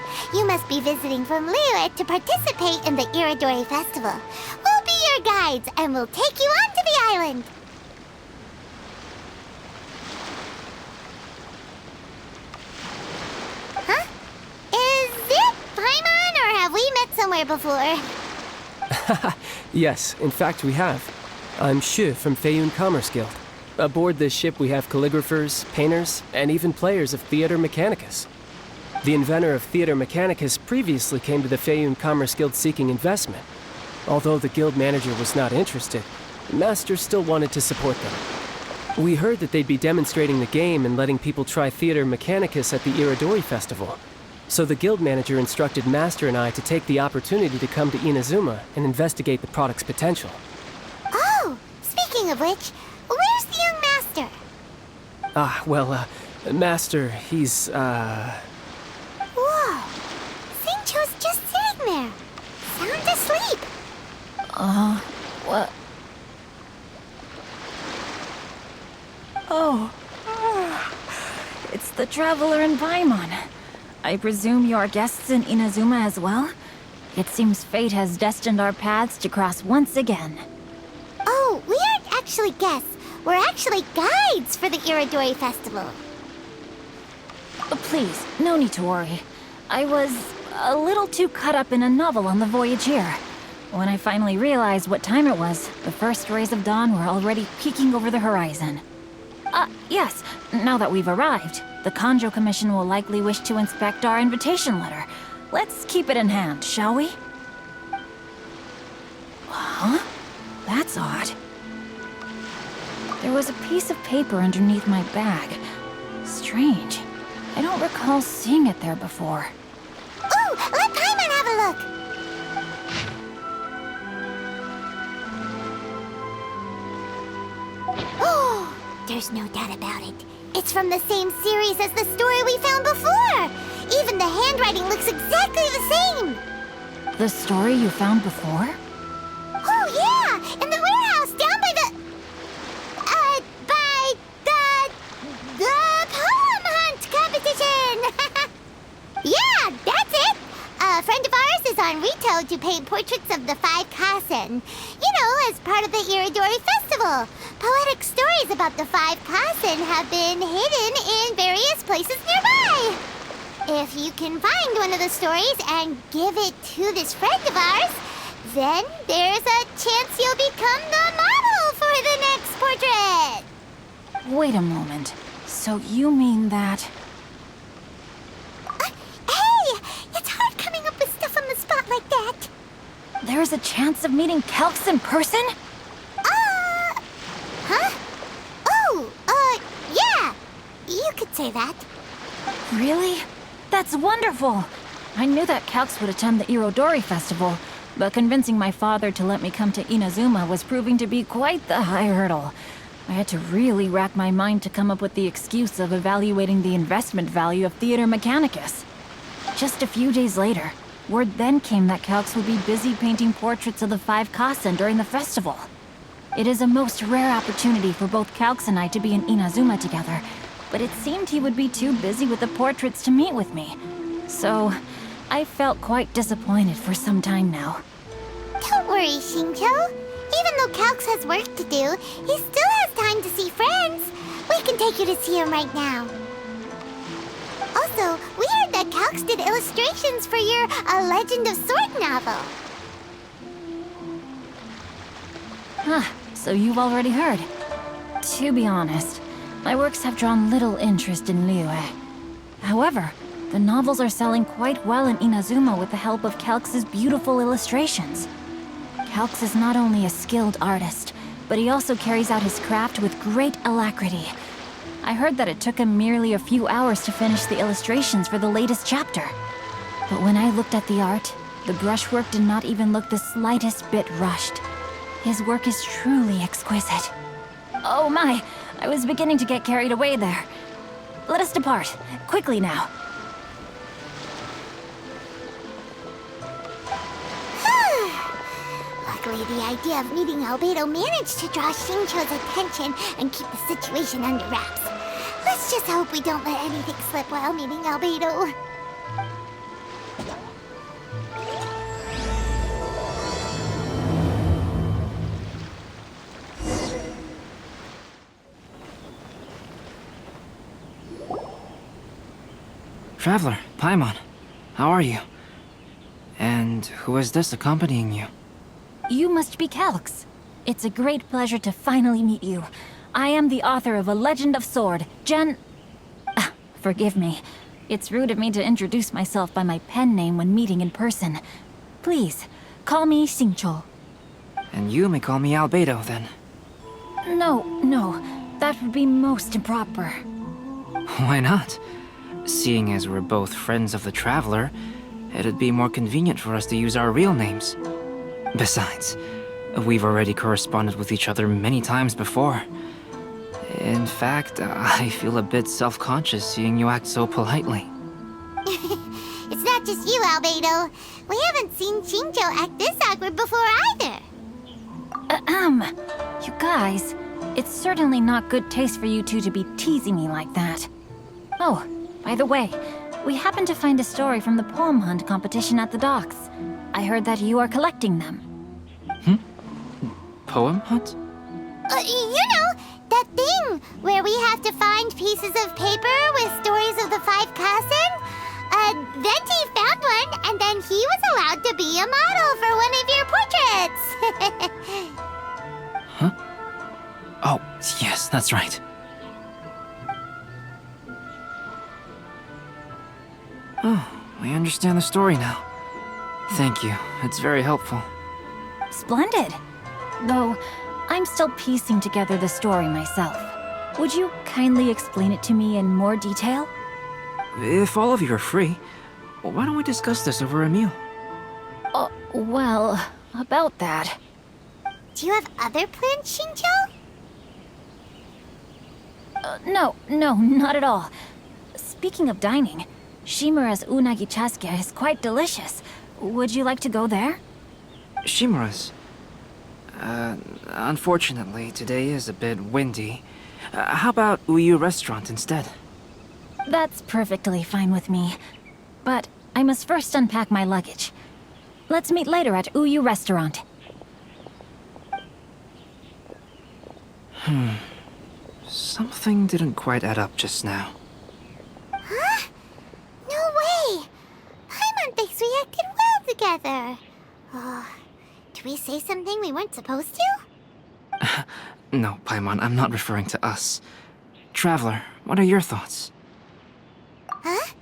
before. You must be visiting from Liyue to participate in the Iridori Festival. We'll be your guides, and we'll take you onto the island. Huh? Is it Paimon, or have we met somewhere before? Yes, in fact we have. I'm Hues from Feiyun Commerce Guild. Aboard this ship we have calligraphers, painters, and even players of Theater Mechanicus. The inventor of Theater Mechanicus previously came to the Feiyun Commerce Guild seeking investment. Although the guild manager was not interested, the master still wanted to support them. We heard that they'd be demonstrating the game and letting people try Theater Mechanicus at the Iridori Festival. So the guild manager instructed Master and I to take the opportunity to come to Inazuma and investigate the product's potential. Oh, speaking of which, where's the young master? Master, he's, Whoa! Xingqiu's just sitting there, sound asleep. What? Oh. It's the Traveler and Paimon. I presume you are guests in Inazuma as well? It seems fate has destined our paths to cross once again. Oh, we aren't actually guests. We're actually guides for the Iridori Festival. Please, no need to worry. I was a little too caught up in a novel on the voyage here. When I finally realized what time it was, the first rays of dawn were already peeking over the horizon. Yes, now that we've arrived, the Kanjo Commission will likely wish to inspect our invitation letter. Let's keep it in hand, shall we? Huh? That's odd. There was a piece of paper underneath my bag. Strange. I don't recall seeing it there before. Ooh, let Paimon have a look! Oh, there's no doubt about it. It's from the same series as the story we found before! Even the handwriting looks exactly the same! The story you found before? Oh, yeah! In the warehouse down by the... the poem hunt competition! Yeah, that's it! A friend of ours is on Rito to paint portraits of the 5 Kasen. You know, as part of the Iridori Festival. Poetic stories about the 5 Kasen have been hidden in various places nearby. If you can find one of the stories and give it to this friend of ours, then there's a chance you'll become the model for the next portrait. Wait a moment. So you mean that... Hey! It's hard coming up with stuff on the spot like that. There's a chance of meeting Calx in person? Huh? Oh, yeah. You could say that. Really? That's wonderful! I knew that Calx would attend the Irodori Festival, but convincing my father to let me come to Inazuma was proving to be quite the high hurdle. I had to really rack my mind to come up with the excuse of evaluating the investment value of Theater Mechanicus. Just a few days later, word then came that Calx would be busy painting portraits of the 5 Kasen during the festival. It is a most rare opportunity for both Calx and I to be in Inazuma together, but it seemed he would be too busy with the portraits to meet with me. So, I felt quite disappointed for some time now. Don't worry, Xingqiu. Even though Calx has work to do, he still has time to see friends. We can take you to see him right now. Also, we heard that Calx did illustrations for your A Legend of Sword novel. So you've already heard. To be honest, my works have drawn little interest in Liyue. However, the novels are selling quite well in Inazuma with the help of Calx's beautiful illustrations. Calx is not only a skilled artist, but he also carries out his craft with great alacrity. I heard that it took him merely a few hours to finish the illustrations for the latest chapter. But when I looked at the art, the brushwork did not even look the slightest bit rushed. His work is truly exquisite. Oh my, I was beginning to get carried away there. Let us depart, quickly now. Luckily, the idea of meeting Albedo managed to draw Xingqiu's attention and keep the situation under wraps. Let's just hope we don't let anything slip while meeting Albedo. Traveler, Paimon, how are you? And who is this accompanying you? You must be Calx. It's a great pleasure to finally meet you. I am the author of A Legend of Sword, Forgive me. It's rude of me to introduce myself by my pen name when meeting in person. Please, call me Xingqiu. And you may call me Albedo, then. No, that would be most improper. Why not? Seeing as we're both friends of the Traveler, it'd be more convenient for us to use our real names. Besides, we've already corresponded with each other many times before. In fact, I feel a bit self-conscious seeing you act so politely. It's not just you, Albedo. We haven't seen Xingqiu act this awkward before either. You guys, it's certainly not good taste for you two to be teasing me like that. Oh, by the way, we happened to find a story from the poem hunt competition at the docks. I heard that you are collecting them. Poem hunt? You know, that thing where we have to find pieces of paper with stories of the five Kasen. Venti found one, and then he was allowed to be a model for one of your portraits. Huh? Oh, yes, that's right. Oh, I understand the story now. Thank you, it's very helpful. Splendid. Though, I'm still piecing together the story myself. Would you kindly explain it to me in more detail? If all of you are free, why don't we discuss this over a meal? Well, about that. Do you have other plans, Xingqiu? No, not at all. Speaking of dining, Shimura's unagi chasuke is quite delicious. Would you like to go there? Shimura's. Unfortunately, today is a bit windy. How about Uyu Restaurant instead? That's perfectly fine with me. But I must first unpack my luggage. Let's meet later at Uyu Restaurant. Something didn't quite add up just now. Huh? No way! Paimon thinks we acted well together. Oh, did we say something we weren't supposed to? No, Paimon, I'm not referring to us. Traveler, what are your thoughts? Huh?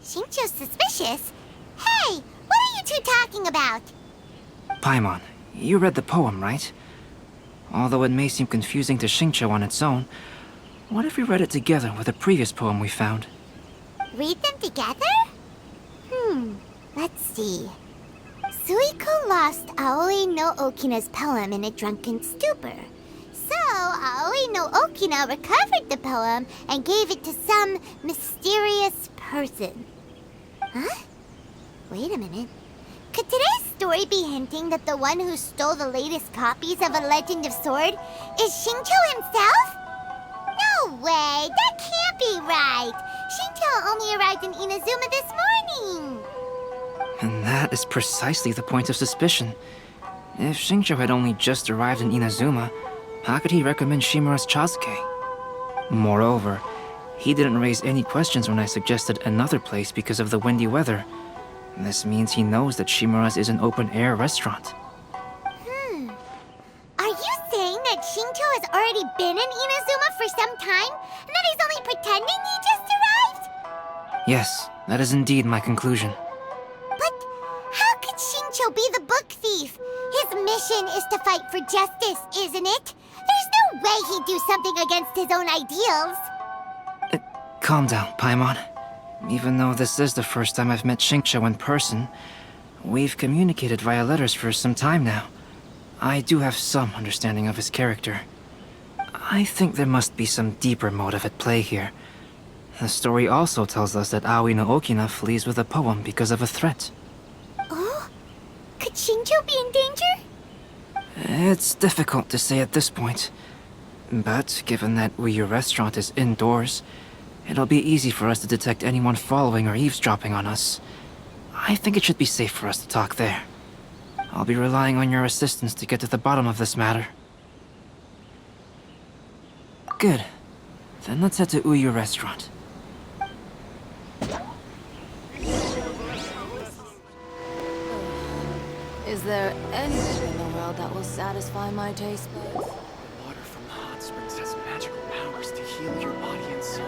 Xingqiu's suspicious? Hey, what are you two talking about? Paimon, you read the poem, right? Although it may seem confusing to Xingqiu on its own, what if we read it together with a previous poem we found? Read them together? Let's see. Suiko lost Aoi no Okina's poem in a drunken stupor. So, Aoi no Okina recovered the poem and gave it to some mysterious person. Huh? Wait a minute. Could today's story be hinting that the one who stole the latest copies of A Legend of Sword is Xingqiu himself? No way! That can't be right! Xingqiu only arrived in Inazuma this morning! And that is precisely the point of suspicion. If Xingqiu had only just arrived in Inazuma, how could he recommend Shimura's chasuke? Moreover, he didn't raise any questions when I suggested another place because of the windy weather. This means he knows that Shimura's is an open-air restaurant. Are you saying that Xingqiu has already been in Inazuma for some time, and that he's only pretending he just arrived? Yes, that is indeed my conclusion. But how could Xingqiu be the book thief? His mission is to fight for justice, isn't it? There's no way he'd do something against his own ideals. Calm down, Paimon. Even though this is the first time I've met Xingqiu in person, we've communicated via letters for some time now. I do have some understanding of his character. I think there must be some deeper motive at play here. The story also tells us that Aoi no Okina flees with a poem because of a threat. Oh? Could Xingqiu be in danger? It's difficult to say at this point. But given that Uyu Restaurant is indoors, it'll be easy for us to detect anyone following or eavesdropping on us. I think it should be safe for us to talk there. I'll be relying on your assistance to get to the bottom of this matter. Good. Then let's head to Uyu Restaurant. Is there anything in the world that will satisfy my taste buds? Water from the hot springs has magical powers to heal your body and soul.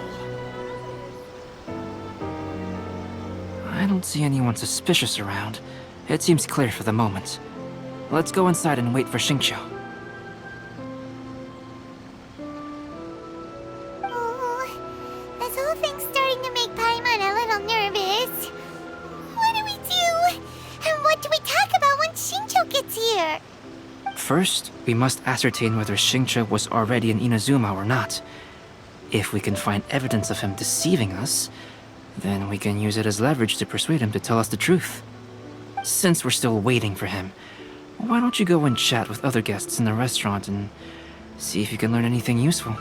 I don't see anyone suspicious around. It seems clear for the moment. Let's go inside and wait for Xingqiu. Oh, this whole thing's starting to make Paimon a little nervous. What do we do? And what do we talk about when Xingqiu gets here? First, we must ascertain whether Xingqiu was already in Inazuma or not. If we can find evidence of him deceiving us, then we can use it as leverage to persuade him to tell us the truth. Since we're still waiting for him, why don't you go and chat with other guests in the restaurant and see if you can learn anything useful?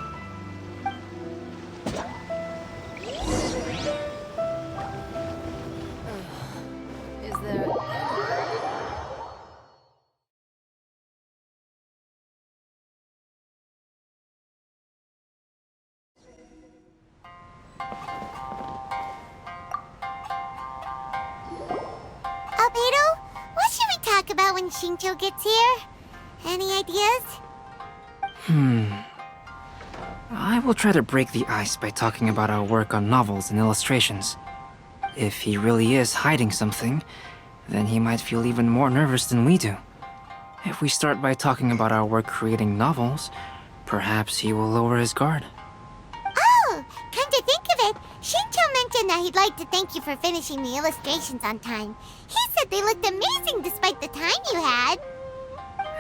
Is there... Albedo, what should we talk about when Xingqiu gets here? Any ideas? I will try to break the ice by talking about our work on novels and illustrations. If he really is hiding something, then he might feel even more nervous than we do. If we start by talking about our work creating novels, perhaps he will lower his guard. Oh, come to think of it, Xingqiu mentioned that he'd like to thank you for finishing the illustrations on time. He said they looked amazing despite the time you had.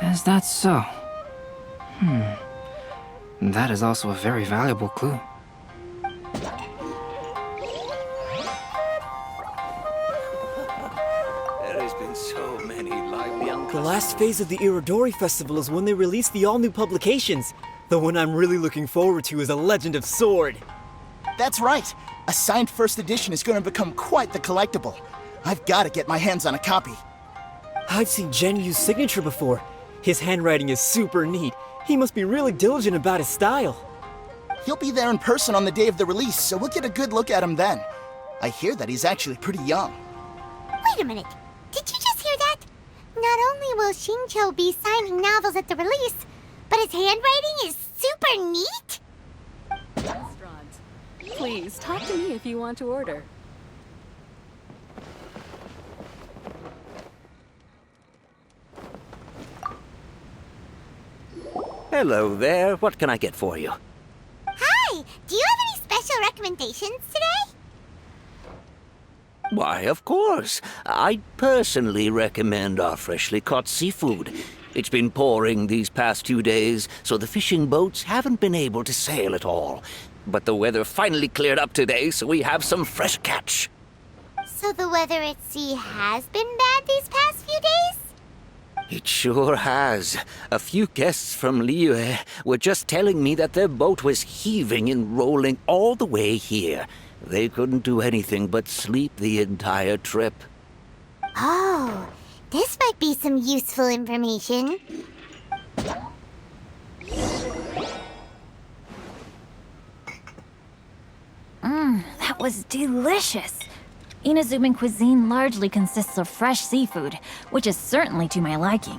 Is that so? That is also a very valuable clue. There has been so many lively The last phase of the Irodori Festival is when they release the all-new publications. The one I'm really looking forward to is A Legend of Sword. That's right. A signed first edition is going to become quite the collectible. I've got to get my hands on a copy. I've seen Genyu's signature before. His handwriting is super neat. He must be really diligent about his style. He'll be there in person on the day of the release, so we'll get a good look at him then. I hear that he's actually pretty young. Wait a minute, did you just hear that? Not only will Xingqiu be signing novels at the release, but his handwriting is super neat? Restaurant. Please, talk to me if you want to order. Hello there. What can I get for you? Hi, do you have any special recommendations today? Why, of course. I personally recommend our freshly caught seafood. It's been pouring these past 2 days, so the fishing boats haven't been able to sail at all. But the weather finally cleared up today, so we have some fresh catch. So the weather at sea has been bad these past few days? It sure has. A few guests from Liyue were just telling me that their boat was heaving and rolling all the way here. They couldn't do anything but sleep the entire trip. Oh, this might be some useful information. That was delicious. Inazuman cuisine largely consists of fresh seafood, which is certainly to my liking.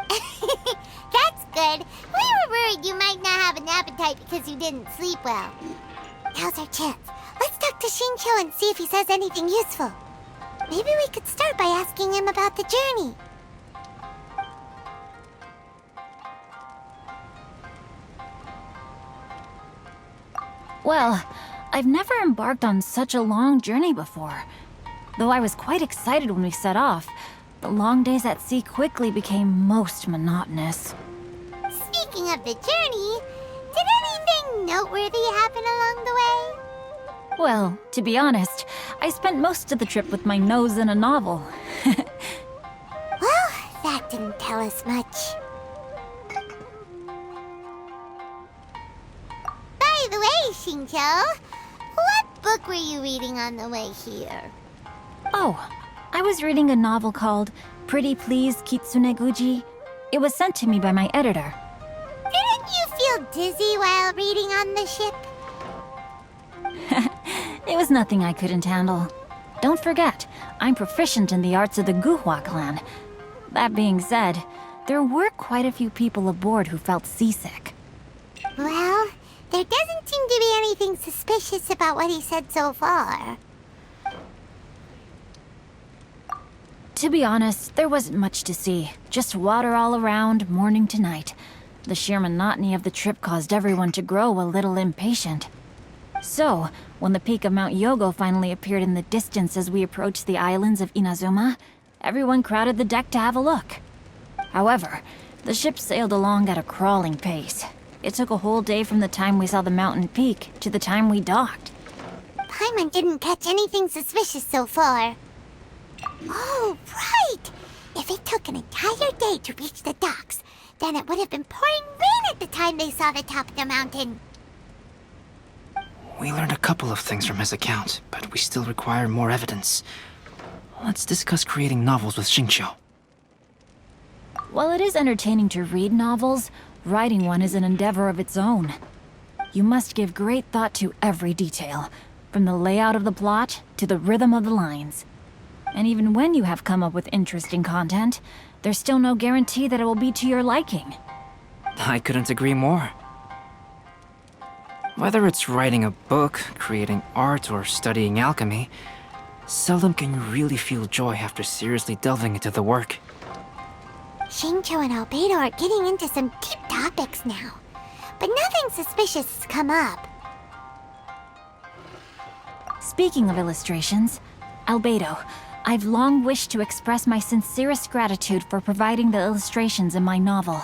That's good. We were worried you might not have an appetite because you didn't sleep well. Now's our chance. Let's talk to Xingqiu and see if he says anything useful. Maybe we could start by asking him about the journey. Well, I've never embarked on such a long journey before. Though I was quite excited when we set off, the long days at sea quickly became most monotonous. Speaking of the journey, did anything noteworthy happen along the way? Well, to be honest, I spent most of the trip with my nose in a novel. Well, that didn't tell us much. By the way, Xingqiu, what book were you reading on the way here? Oh, I was reading a novel called Pretty Please Kitsune Guji. It was sent to me by my editor. Didn't you feel dizzy while reading on the ship? It was nothing I couldn't handle. Don't forget, I'm proficient in the arts of the Guhua clan. That being said, there were quite a few people aboard who felt seasick. Well, there doesn't seem to be anything suspicious about what he said so far. To be honest, there wasn't much to see. Just water all around, morning to night. The sheer monotony of the trip caused everyone to grow a little impatient. So, when the peak of Mount Yogo finally appeared in the distance as we approached the islands of Inazuma, everyone crowded the deck to have a look. However, the ship sailed along at a crawling pace. It took a whole day from the time we saw the mountain peak to the time we docked. Paimon didn't catch anything suspicious so far. Oh, right! If it took an entire day to reach the docks, then it would have been pouring rain at the time they saw the top of the mountain. We learned a couple of things from his account, but we still require more evidence. Let's discuss creating novels with Xingqiu. While it is entertaining to read novels, writing one is an endeavor of its own. You must give great thought to every detail, from the layout of the plot to the rhythm of the lines. And even when you have come up with interesting content, there's still no guarantee that it will be to your liking. I couldn't agree more. Whether it's writing a book, creating art, or studying alchemy, seldom can you really feel joy after seriously delving into the work. Xingqiu and Albedo are getting into some deep topics now, but nothing suspicious has come up. Speaking of illustrations, Albedo, I've long wished to express my sincerest gratitude for providing the illustrations in my novel.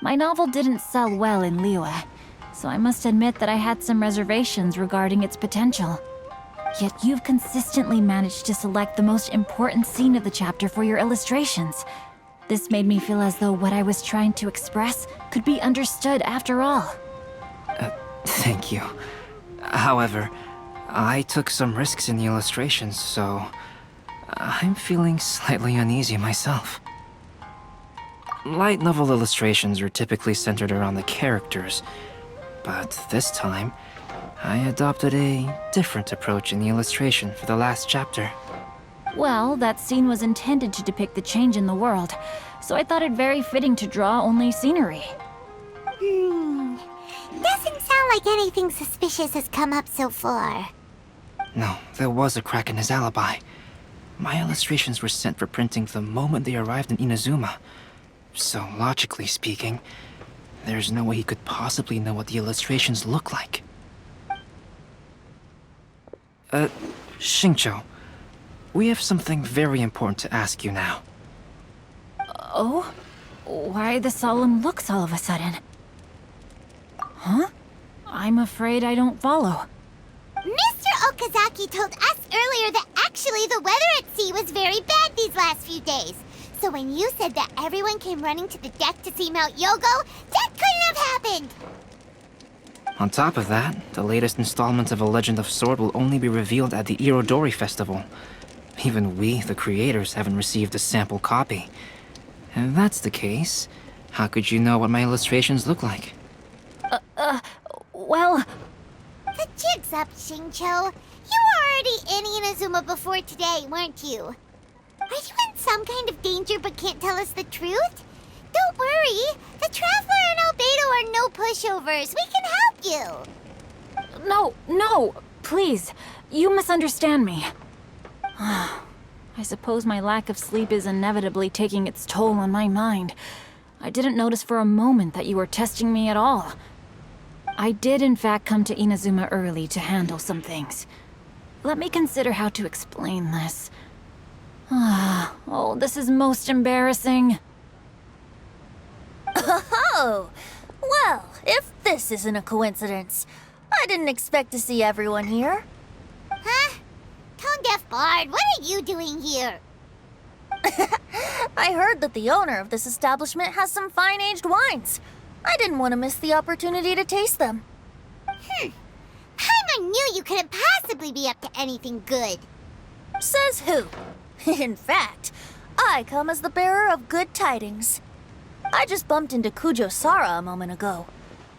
My novel didn't sell well in Liyue, so I must admit that I had some reservations regarding its potential. Yet you've consistently managed to select the most important scene of the chapter for your illustrations. This made me feel as though what I was trying to express could be understood after all. Thank you. However, I took some risks in the illustrations, so I'm feeling slightly uneasy myself. Light novel illustrations are typically centered around the characters, but this time, I adopted a different approach in the illustration for the last chapter. Well, that scene was intended to depict the change in the world, so I thought it very fitting to draw only scenery. Doesn't sound like anything suspicious has come up so far. No, there was a crack in his alibi. My illustrations were sent for printing the moment they arrived in Inazuma. So, logically speaking, there's no way he could possibly know what the illustrations look like. Xingqiu, we have something very important to ask you now. Oh? Why the solemn looks all of a sudden? Huh? I'm afraid I don't follow. Mr. Okazaki told us earlier that actually the weather at sea was very bad these last few days. So when you said that everyone came running to the deck to see Mount Yogo, that couldn't have happened! On top of that, the latest installment of A Legend of Sword will only be revealed at the Irodori Festival. Even we, the creators, haven't received a sample copy. If that's the case, how could you know what my illustrations look like? Well... The jig's up, Xingqiu. You were already in Inazuma before today, weren't you? Are you in some kind of danger but can't tell us the truth? Don't worry. The Traveler and Albedo are no pushovers. We can help you. No, please. You misunderstand me. I suppose my lack of sleep is inevitably taking its toll on my mind. I didn't notice for a moment that you were testing me at all. I did in fact come to Inazuma early to handle some things. Let me consider how to explain this. Oh, this is most embarrassing. Oh, well, if this isn't a coincidence, I didn't expect to see everyone here. Huh? Tone-deaf bard, what are you doing here? I heard that the owner of this establishment has some fine-aged wines. I didn't want to miss the opportunity to taste them. Paimon knew you couldn't possibly be up to anything good. Says who? In fact, I come as the bearer of good tidings. I just bumped into Kujo Sara a moment ago.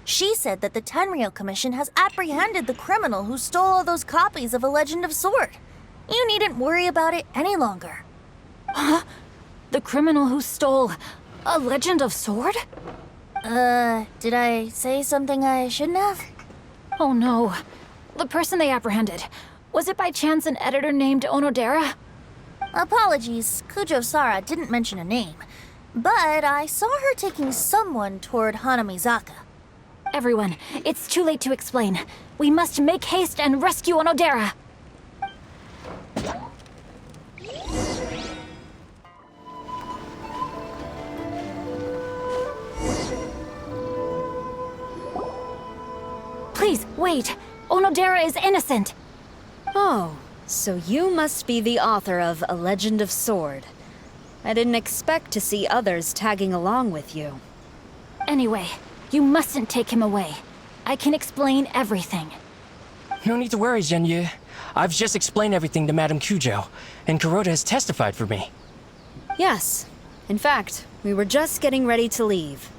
She said that the Tenryou Commission has apprehended the criminal who stole all those copies of A Legend of Sword. You needn't worry about it any longer. Huh? The criminal who stole A Legend of Sword? Did I say something I shouldn't have? Oh no. The person they apprehended, was it by chance an editor named Onodera? Apologies, Kujo Sara didn't mention a name, but I saw her taking someone toward Hanamizaka. Everyone, it's too late to explain. We must make haste and rescue Onodera. Please, wait. Onodera is innocent. Oh, so you must be the author of A Legend of Sword. I didn't expect to see others tagging along with you. Anyway, you mustn't take him away. I can explain everything. No need to worry, Zhenyu. I've just explained everything to Madame Kujo, and Kuroda has testified for me. Yes. In fact, we were just getting ready to leave.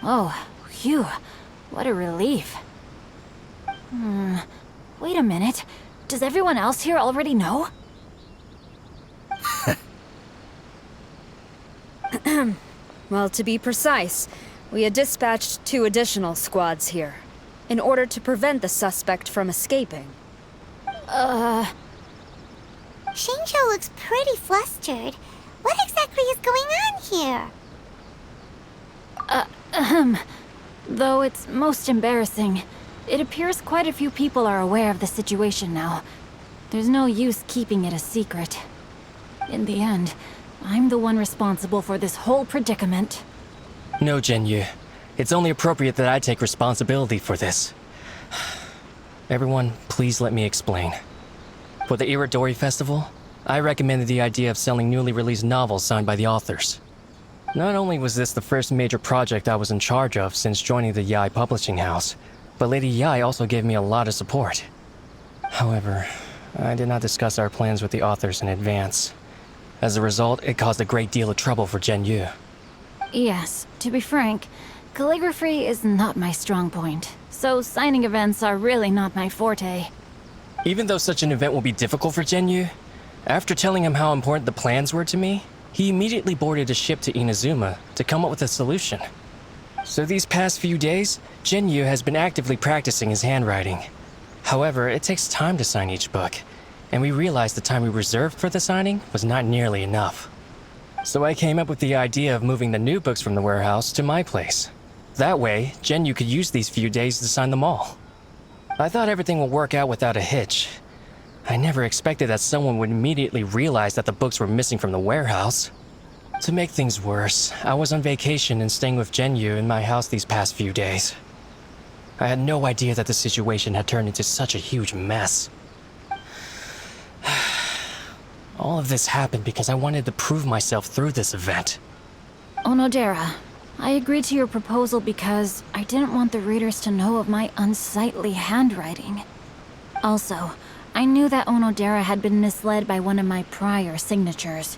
Oh, phew. What a relief. Wait a minute. Does everyone else here already know? Well, to be precise, we had dispatched 2 additional squads here, in order to prevent the suspect from escaping. Xingqiu looks pretty flustered. What exactly is going on here? Though it's most embarrassing, it appears quite a few people are aware of the situation now. There's no use keeping it a secret. In the end, I'm the one responsible for this whole predicament. No, Zhenyu. It's only appropriate that I take responsibility for this. Everyone, please let me explain. For the Iridori Festival, I recommended the idea of selling newly released novels signed by the authors. Not only was this the first major project I was in charge of since joining the Yae publishing house, but Lady Yae also gave me a lot of support. However, I did not discuss our plans with the authors in advance. As a result, it caused a great deal of trouble for Zhenyu. Yes, to be frank, calligraphy is not my strong point, so signing events are really not my forte. Even though such an event will be difficult for Zhenyu, after telling him how important the plans were to me, he immediately boarded a ship to Inazuma to come up with a solution. So these past few days, Zhenyu has been actively practicing his handwriting. However, it takes time to sign each book, and we realized the time we reserved for the signing was not nearly enough. So I came up with the idea of moving the new books from the warehouse to my place. That way, Zhenyu could use these few days to sign them all. I thought everything would work out without a hitch. I never expected that someone would immediately realize that the books were missing from the warehouse. To make things worse, I was on vacation and staying with Zhenyu in my house these past few days. I had no idea that the situation had turned into such a huge mess. All of this happened because I wanted to prove myself through this event. Onodera, I agreed to your proposal because I didn't want the readers to know of my unsightly handwriting. Also, I knew that Onodera had been misled by one of my prior signatures.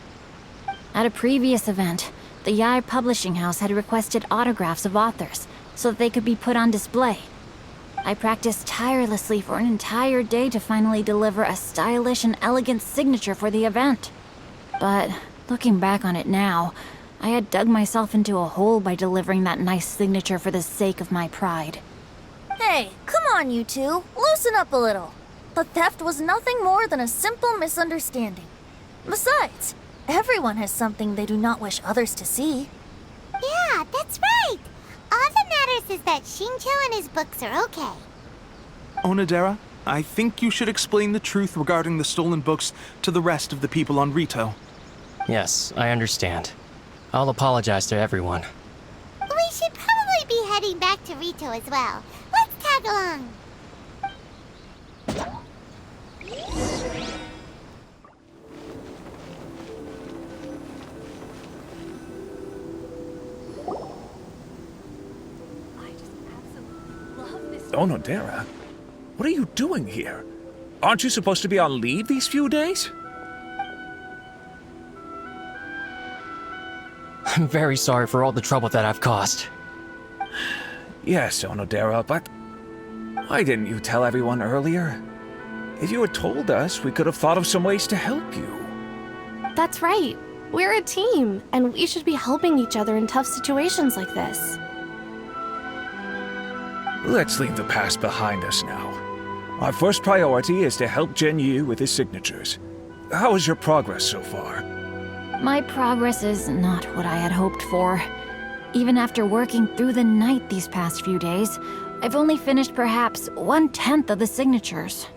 At a previous event, the Yae publishing house had requested autographs of authors so that they could be put on display. I practiced tirelessly for an entire day to finally deliver a stylish and elegant signature for the event. But looking back on it now, I had dug myself into a hole by delivering that nice signature for the sake of my pride. Hey, come on, you two. Loosen up a little. The theft was nothing more than a simple misunderstanding. Besides, everyone has something they do not wish others to see. Yeah, that's right. All that matters is that Xingqiu and his books are okay. Onodera, I think you should explain the truth regarding the stolen books to the rest of the people on Rito. Yes, I understand. I'll apologize to everyone. We should probably be heading back to Rito as well. Let's tag along. Onodera? What are you doing here? Aren't you supposed to be on leave these few days? I'm very sorry for all the trouble that I've caused. Yes, Onodera, but why didn't you tell everyone earlier? If you had told us, we could have thought of some ways to help you. That's right. We're a team, and we should be helping each other in tough situations like this. Let's leave the past behind us now. Our first priority is to help Genyu with his signatures. How is your progress so far? My progress is not what I had hoped for. Even after working through the night these past few days, I've only finished perhaps 1/10 of the signatures.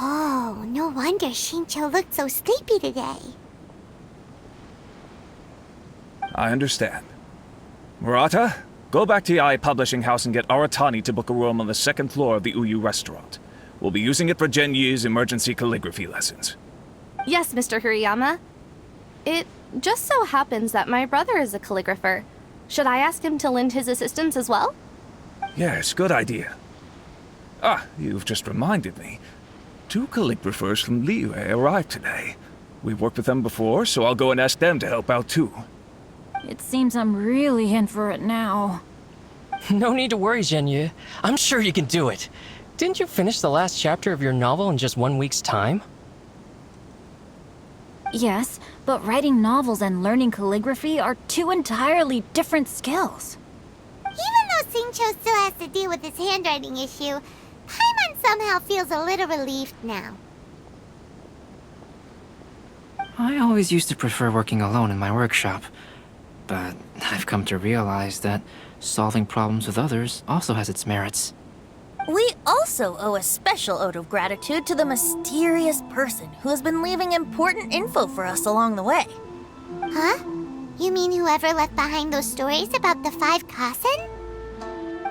Oh, no wonder Shincho looked so sleepy today. I understand. Murata, go back to Yae Publishing House and get Aratani to book a room on the second floor of the Uyu restaurant. We'll be using it for Genyu's emergency calligraphy lessons. Yes, Mr. Hirayama. It just so happens that my brother is a calligrapher. Should I ask him to lend his assistance as well? Yes, good idea. Ah, you've just reminded me. 2 calligraphers from Liyue arrived today. We've worked with them before, so I'll go and ask them to help out too. It seems I'm really in for it now. No need to worry, Genyu. I'm sure you can do it. Didn't you finish the last chapter of your novel in just 1 week's time? Yes, but writing novels and learning calligraphy are 2 entirely different skills. Even though Shincho still has to deal with his handwriting issue, Paimon somehow feels a little relieved now. I always used to prefer working alone in my workshop, but I've come to realize that solving problems with others also has its merits. We also owe a special ode of gratitude to the mysterious person who has been leaving important info for us along the way. Huh? You mean whoever left behind those stories about the 5 Kasen?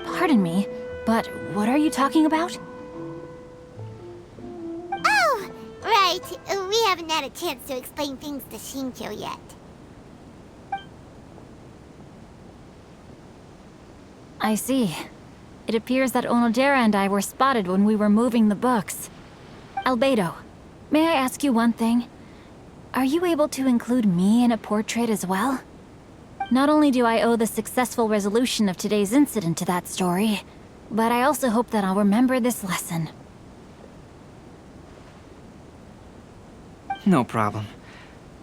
Pardon me, but what are you talking about? Oh, right. We haven't had a chance to explain things to Shincho yet. I see. It appears that Onodera and I were spotted when we were moving the books. Albedo, may I ask you one thing? Are you able to include me in a portrait as well? Not only do I owe the successful resolution of today's incident to that story, but I also hope that I'll remember this lesson. No problem.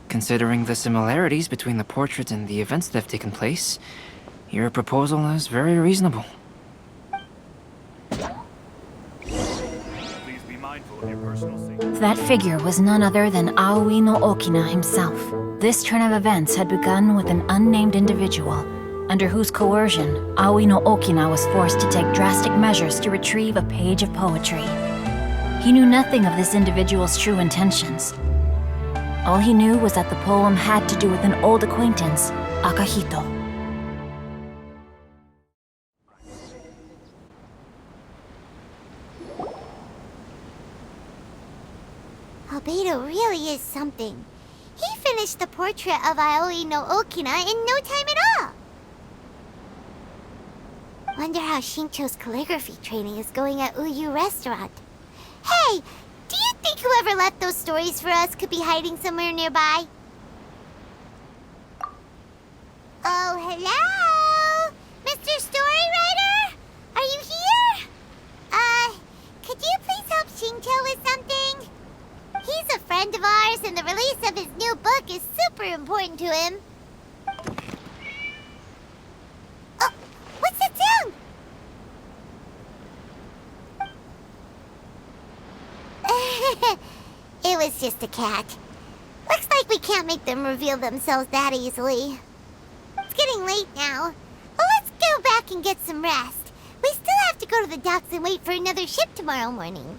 Considering the similarities between the portrait and the events that have taken place, your proposal is very reasonable. Please be mindful of your personal safety. That figure was none other than Aoi no Okina himself. This turn of events had begun with an unnamed individual, under whose coercion, Aoi no Okina was forced to take drastic measures to retrieve a page of poetry. He knew nothing of this individual's true intentions. All he knew was that the poem had to do with an old acquaintance, Akahito. Albedo really is something. He finished the portrait of Aoi no Okina in no time at all. Wonder how Shincho's calligraphy training is going at Uyu Restaurant. Hey, do you think whoever left those stories for us could be hiding somewhere nearby? Oh, hello? Mr. Storywriter? Are you here? Could you please help Shincho with something? He's a friend of ours, and the release of his new book is super important to him. Oh, what's that sound? It was just a cat. Looks like we can't make them reveal themselves that easily. It's getting late now. Well, let's go back and get some rest. We still have to go to the docks and wait for another ship tomorrow morning.